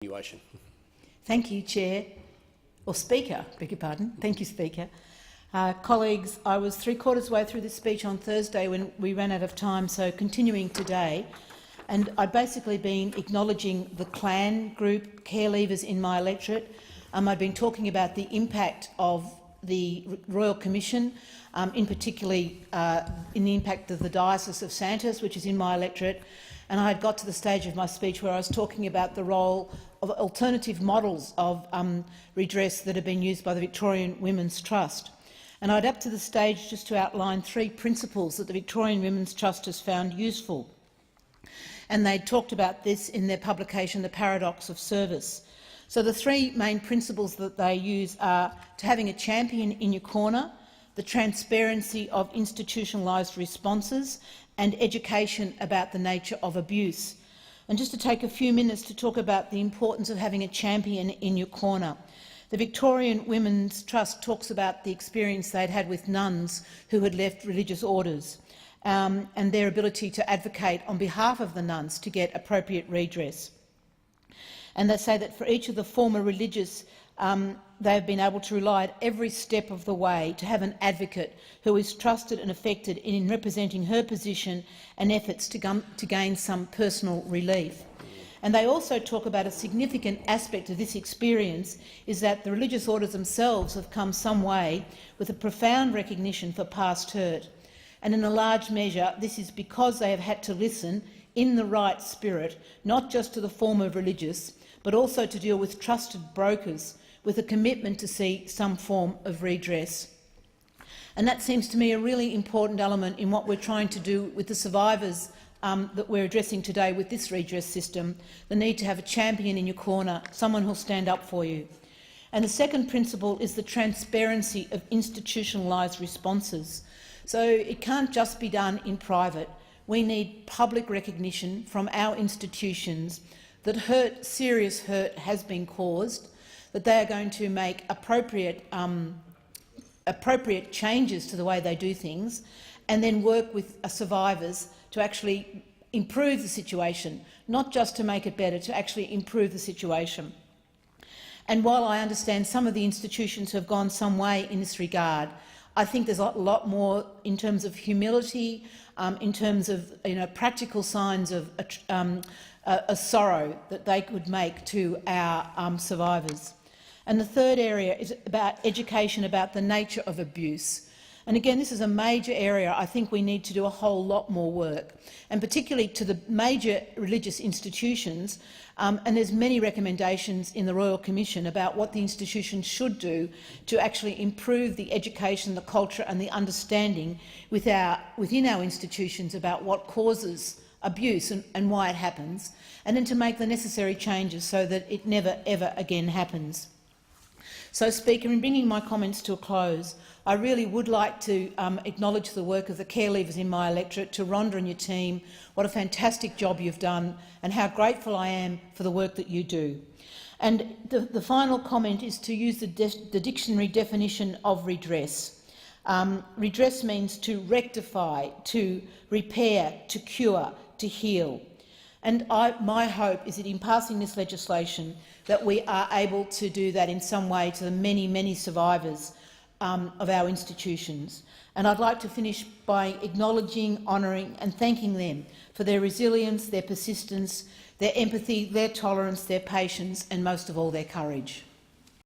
continuation. Thank you, Chair, or Speaker, beg your pardon. Thank you, Speaker. Colleagues, I was three-quarters way through this speech on Thursday when we ran out of time, so continuing today. And I'd basically been acknowledging the clan group care leavers in my electorate. I'd been talking about the impact of the Royal Commission, in particularly in the impact of the Diocese of Santos, which is in my electorate. And I had got to the stage of my speech where I was talking about the role of alternative models of redress that have been used by the Victorian Women's Trust. And I'd up to the stage just to outline three principles that the Victorian Women's Trust has found useful. And they talked about this in their publication, The Paradox of Service. So the three main principles that they use are to having a champion in your corner, the transparency of institutionalised responses, and education about the nature of abuse. And just to take a few minutes to talk about the importance of having a champion in your corner. The Victorian Women's Trust talks about the experience they'd had with nuns who had left religious orders and their ability to advocate on behalf of the nuns to get appropriate redress. And they say that for each of the former religious, they've been able to rely at every step of the way to have an advocate who is trusted and effective in representing her position and efforts to gain some personal relief. And they also talk about a significant aspect of this experience is that the religious orders themselves have come some way with a profound recognition for past hurt. And in a large measure, this is because they have had to listen in the right spirit, not just to the former religious, but also to deal with trusted brokers with a commitment to see some form of redress. And that seems to me a really important element in what we're trying to do with the survivors that we're addressing today with this redress system, the need to have a champion in your corner, someone who'll stand up for you. And the second principle is the transparency of institutionalised responses. So it can't just be done in private. We need public recognition from our institutions that serious hurt has been caused, that they are going to make appropriate changes to the way they do things, and then work with survivors to actually improve the situation, not just to make it better, to actually improve the situation. And while I understand some of the institutions have gone some way in this regard, I think there's a lot more in terms of humility, in terms of practical signs of a sorrow that they could make to our survivors. And the third area is about education about the nature of abuse. And again, this is a major area I think we need to do a whole lot more work, and particularly to the major religious institutions. And there's many recommendations in the Royal Commission about what the institutions should do to actually improve the education, the culture and the understanding within our institutions about what causes abuse and why it happens, and then to make the necessary changes so that it never ever again happens. So, Speaker, in bringing my comments to a close, I really would like to acknowledge the work of the care leavers in my electorate, to Rhonda and your team. What a fantastic job you've done, and how grateful I am for the work that you do. And the final comment is to use the dictionary definition of redress. Redress means to rectify, to repair, to cure, to heal. And my hope is that in passing this legislation that we are able to do that in some way to the many, many survivors of our institutions. And I'd like to finish by acknowledging, honouring and thanking them for their resilience, their persistence, their empathy, their tolerance, their patience and most of all their courage.